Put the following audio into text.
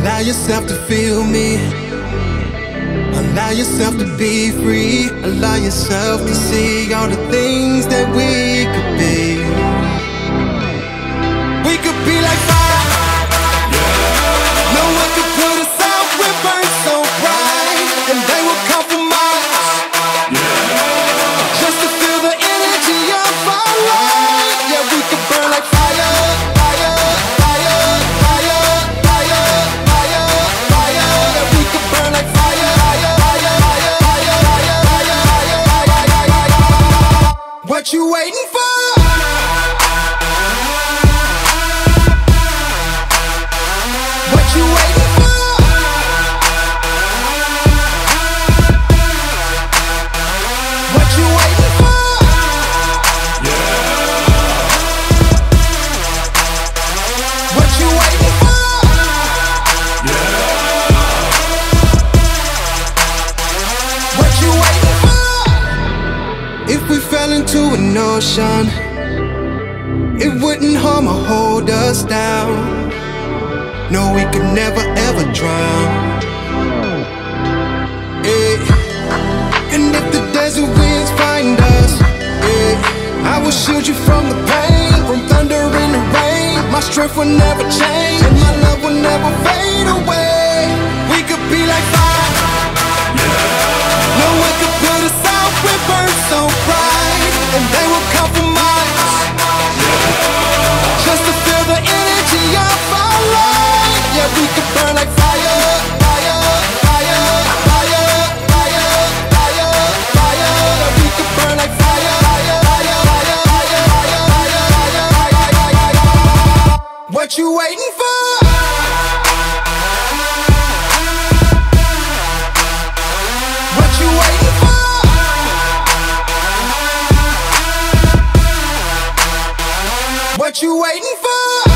Allow yourself to feel me. Allow yourself to be free. Allow yourself to see all the things that we could be. We could be like fire. No one could put us out. We burn so bright, and they will compromise just to feel the energy of our light. Yeah, we could burn like fire, fire, fire, fire, fire, fire, fire. Yeah, we could burn like fire, fire, fire, fire, fire, fire, fire, fire, fire. What you waiting for? What you waiting for? What you waiting for? What you waiting for? What you waiting for? If we fell into an ocean, it wouldn't harm or hold us down. No, we could never ever drown. And if the desert winds find us, I will shield you from the pain, from thunder and the rain. My strength will never change, and my love will never fade away. We could be like fire. No one could put us out. We burn so bright, and they will compromise just to feel the energy of our light. Yeah, we could burn like fire, fire, fire, fire, fire, fire, fire. Yeah, we could burn like fire, fire, fire, fire, fire, fire, fire, fire, fire. What you waiting for? What you waiting for? What you waiting for?